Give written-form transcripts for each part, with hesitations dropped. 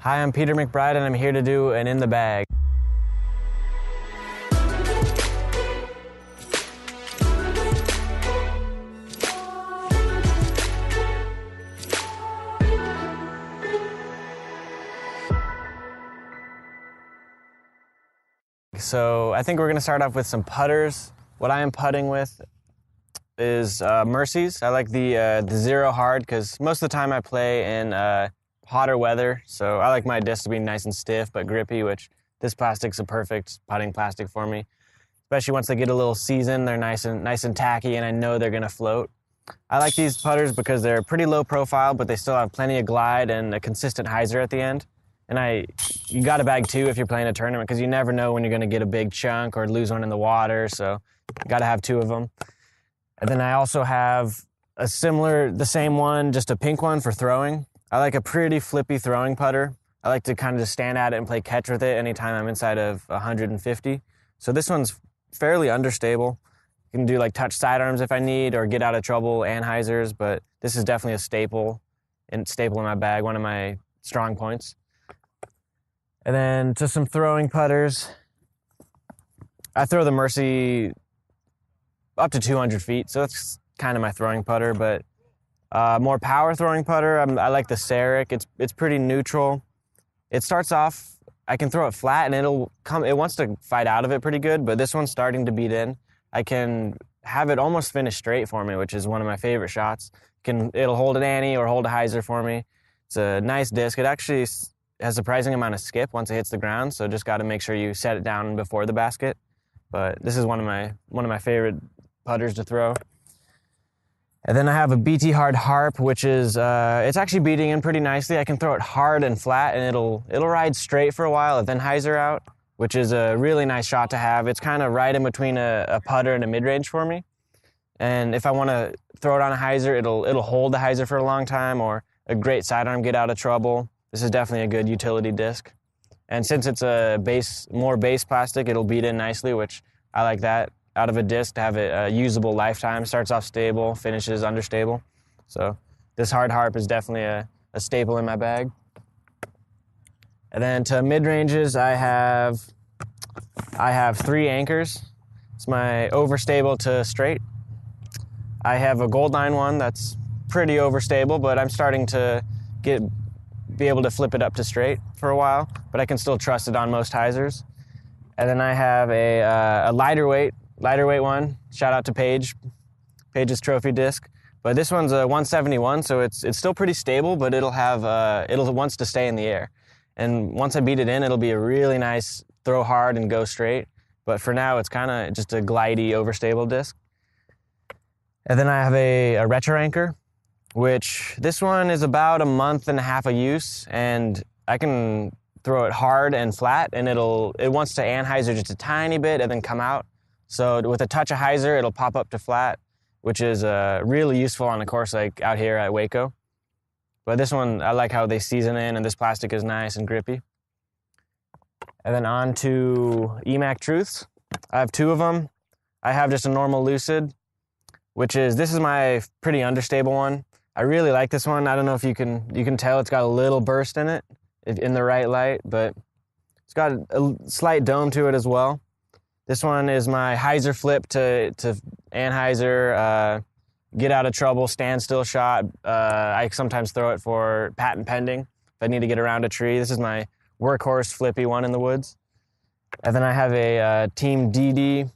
Hi, I'm Peter McBride, and I'm here to do an In the Bag. So I think we're going to start off with some putters. What I am putting with is Mercies. I like the Zero Hard because most of the time I play in hotter weather, so I like my discs to be nice and stiff but grippy, which this plastic's a perfect putting plastic for me. Especially once they get a little seasoned, they're nice and tacky, and I know they're going to float. I like these putters because they're pretty low profile, but they still have plenty of glide and a consistent hyzer at the end. And you got a bag two if you're playing a tournament because you never know when you're going to get a big chunk or lose one in the water, so you got to have two of them. And then I also have the same one, just a pink one for throwing. I like a pretty flippy throwing putter. I like to kind of just stand at it and play catch with it anytime I'm inside of 150. So this one's fairly understable. You can do like touch sidearms if I need or get out of trouble anhysers, but this is definitely a staple in my bag, one of my strong points. And then to some throwing putters, I throw the Mercy up to 200 feet, so that's kind of my throwing putter, but more power throwing putter, I like the Seric. It's pretty neutral. It starts off, I can throw it flat and it wants to fight out of it pretty good, but this one's starting to beat in. I can have it almost finish straight for me, which is one of my favorite shots. It'll hold an ante or hold a hyzer for me. It's a nice disc. It actually has a surprising amount of skip once it hits the ground, so just got to make sure you set it down before the basket. But this is one of my favorite putters to throw. And then I have a BT Hard Harp, which is it's actually beating in pretty nicely. I can throw it hard and flat, and it'll ride straight for a while and then hyzer out, which is a really nice shot to have. It's kind of right in between a putter and a mid-range for me. And if I want to throw it on a hyzer, it'll hold the hyzer for a long time, or a great sidearm get out of trouble. This is definitely a good utility disc. And since it's a more base plastic, it'll beat in nicely, which I like that out of a disc to have it a usable lifetime. Starts off stable, finishes understable. So this Hard Harp is definitely a staple in my bag. And then to mid-ranges, I have 3 anchors. It's my overstable to straight. I have a Goldline one that's pretty overstable, but I'm starting to be able to flip it up to straight for a while, but I can still trust it on most hyzers. And then I have a lighter weight one. Shout out to Paige's trophy disc. But this one's a 171, so it's still pretty stable, but it'll wants to stay in the air. And once I beat it in, it'll be a really nice throw hard and go straight. But for now, it's kind of just a glidey, overstable disc. And then I have a retro anchor, which this one is about a month and a half of use, and I can throw it hard and flat, and it wants to anhyzer just a tiny bit and then come out. So with a touch of hyzer, it'll pop up to flat, which is really useful on a course like out here at Waco. But this one, I like how they season in, and this plastic is nice and grippy. And then on to EMAC Truths. I have 2 of them. I have just a normal Lucid, this is my pretty understable one. I really like this one. I don't know if you can tell it's got a little burst in it in the right light, but it's got a slight dome to it as well. This one is my hyzer flip to anhyzer, get out of trouble, standstill shot. I sometimes throw it for patent pending if I need to get around a tree. This is my workhorse flippy one in the woods. And then I have a Team DD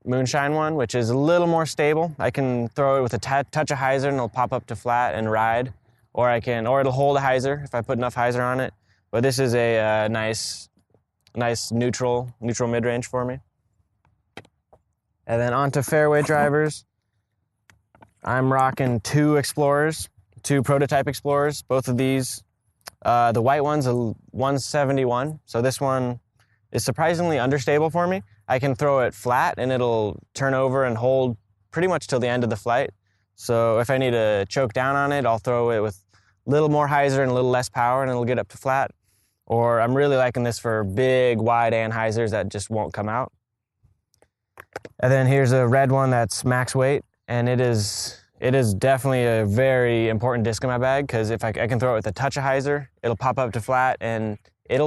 Moonshine one, which is a little more stable. I can throw it with a touch of hyzer and it'll pop up to flat and ride, or it'll hold a hyzer if I put enough hyzer on it. But this is a nice neutral mid-range for me. And then on to fairway drivers. I'm rocking 2 Explorers, 2 prototype Explorers. Both of these, the white one's a 171, so this one is surprisingly understable for me. I can throw it flat and it'll turn over and hold pretty much till the end of the flight. So if I need to choke down on it, I'll throw it with a little more hyzer and a little less power and it'll get up to flat. Or I'm really liking this for big, wide anhyzers that just won't come out. And then here's a red one that's max weight, and it's It is definitely a very important disc in my bag because if I can throw it with a touch of hyzer, it'll pop up to flat and it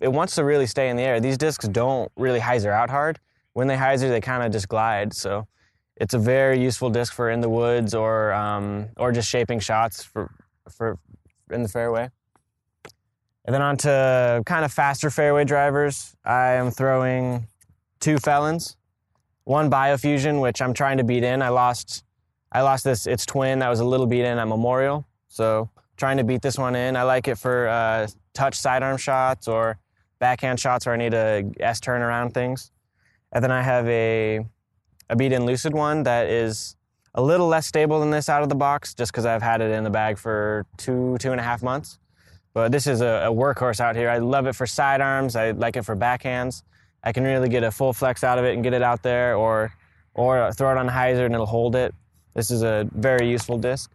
wants to really stay in the air. These discs don't really hyzer out hard. When they hyzer, they kind of just glide. So it's a very useful disc for in the woods or just shaping shots for in the fairway. And then on to kind of faster fairway drivers, I am throwing 2 Felons, 1 Biofusion, which I'm trying to beat in. I lost its twin that was a little beat in at Memorial, so trying to beat this one in. I like it for touch sidearm shots or backhand shots where I need to S-turn around things. And then I have a beat-in Lucid one that is a little less stable than this out of the box just because I've had it in the bag for 2.5 months. But this is a workhorse out here. I love it for sidearms. I like it for backhands. I can really get a full flex out of it and get it out there or throw it on hyzer and it'll hold it. This is a very useful disc.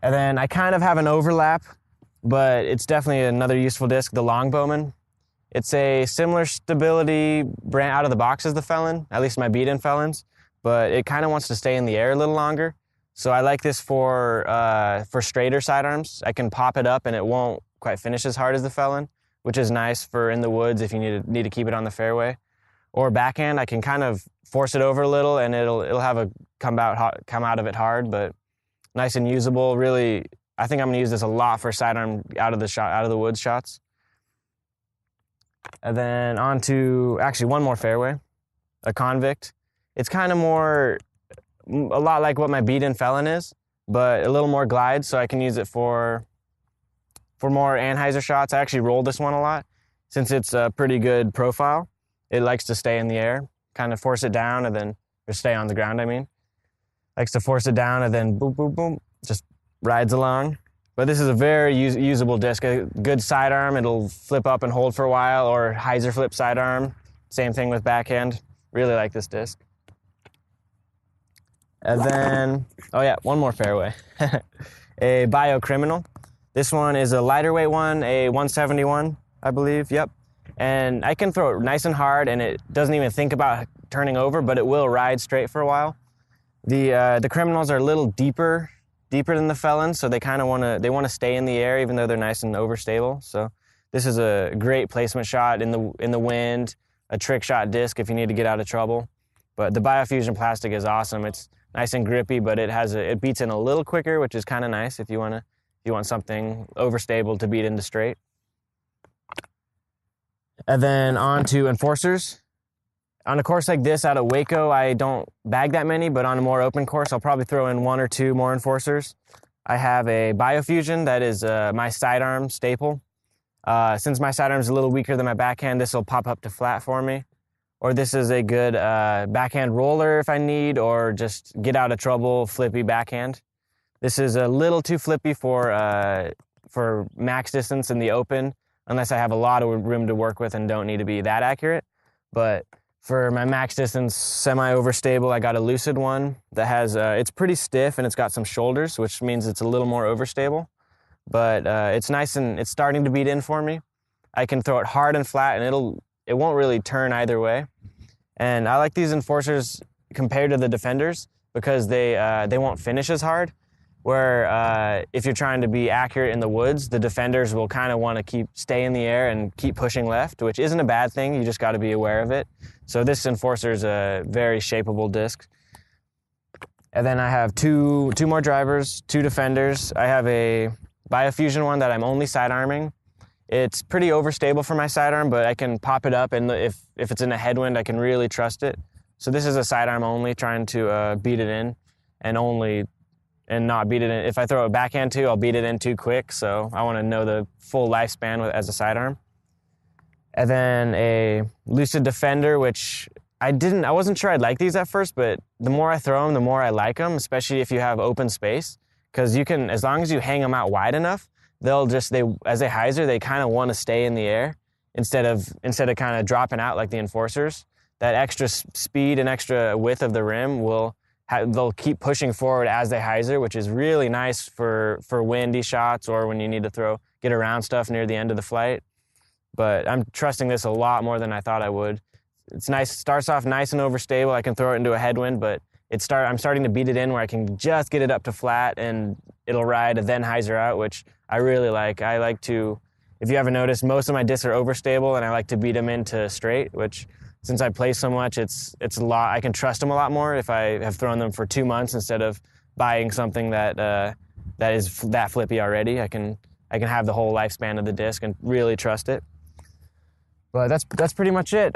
And then I kind of have an overlap, but it's definitely another useful disc, the Longbowman. It's a similar stability brand out of the box as the Felon, at least my beat-in Felons, but it kind of wants to stay in the air a little longer. So I like this for straighter sidearms. I can pop it up and it won't quite finish as hard as the Felon, which is nice for in the woods if you need to keep it on the fairway. Or backhand, I can kind of force it over a little and it'll have a come out of it hard, but nice and usable. Really, I think I'm gonna use this a lot for sidearm out of the woods shots. And then on to actually one more fairway, a Convict. It's kind of a lot like what my beat-in Felon is, but a little more glide, so I can use it for more anhyzer shots. I actually roll this one a lot since it's a pretty good profile. It likes to stay in the air, kind of force it down and then, or stay on the ground, I mean. Likes to force it down and then boom, boom, boom, just rides along. But this is a very usable disc, a good sidearm. It'll flip up and hold for a while, or hyzer flip sidearm. Same thing with backhand. Really like this disc. And then, oh yeah, one more fairway. A Biocriminal. This one is a lighter weight one, a 171, I believe, yep. And I can throw it nice and hard and it doesn't even think about turning over, but it will ride straight for a while. The Criminals are a little deeper than the Felons, so they kind of want to stay in the air even though they're nice and overstable. So this is a great placement shot in the wind, a trick shot disc if you need to get out of trouble. But the Biofusion plastic is awesome. It's nice and grippy, but it beats in a little quicker, which is kind of nice if you want something overstable to beat into straight. And then on to Enforcers. On a course like this out of Waco, I don't bag that many, but on a more open course, I'll probably throw in 1 or 2 more Enforcers. I have a Biofusion that is my sidearm staple. Since my sidearm's a little weaker than my backhand, this will pop up to flat for me. Or this is a good backhand roller if I need, or just get out of trouble, flippy backhand. This is a little too flippy for max distance in the open, unless I have a lot of room to work with and don't need to be that accurate. But for my max distance, semi-overstable, I got a Lucid one that has, it's pretty stiff and it's got some shoulders, which means it's a little more overstable. But it's nice and it's starting to beat in for me. I can throw it hard and flat and it won't really turn either way. And I like these Enforcers compared to the Defenders because they won't finish as hard. Where if you're trying to be accurate in the woods, the Defenders will kind of want to stay in the air and keep pushing left, which isn't a bad thing. You just got to be aware of it. So this Enforcer is a very shapeable disc. And then I have two more drivers, 2 Defenders. I have a Biofusion one that I'm only sidearming. It's pretty overstable for my sidearm, but I can pop it up, and if it's in a headwind, I can really trust it. So this is a sidearm only, trying to beat it in and not beat it in. If I throw a backhand too, I'll beat it in too quick, so I want to know the full lifespan as a sidearm. And then a Lucid Defender, which I wasn't sure I'd like these at first, but the more I throw them, the more I like them, especially if you have open space, because you can, as long as you hang them out wide enough, as they hyzer, they kind of want to stay in the air instead of kind of dropping out like the Enforcers. That extra speed and extra width of the rim they'll keep pushing forward as they hyzer, which is really nice for windy shots or when you need to get around stuff near the end of the flight. But I'm trusting this a lot more than I thought I would. It's nice. It starts off nice and overstable. I can throw it into a headwind, but I'm starting to beat it in where I can just get it up to flat and it'll ride a then hyzer out, which I really like. I like to, if you haven't noticed, most of my discs are overstable and I like to beat them into straight, which since I play so much, it's a lot. I can trust them a lot more if I have thrown them for 2 months instead of buying something that is that flippy already. I can have the whole lifespan of the disc and really trust it. But that's pretty much it.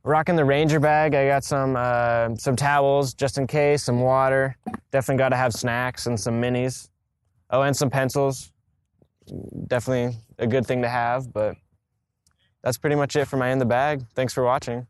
Rocking the Ranger bag. I got some towels just in case, some water. Definitely got to have snacks and some minis. Oh, and some pencils. Definitely a good thing to have, but that's pretty much it for my in the bag. Thanks for watching.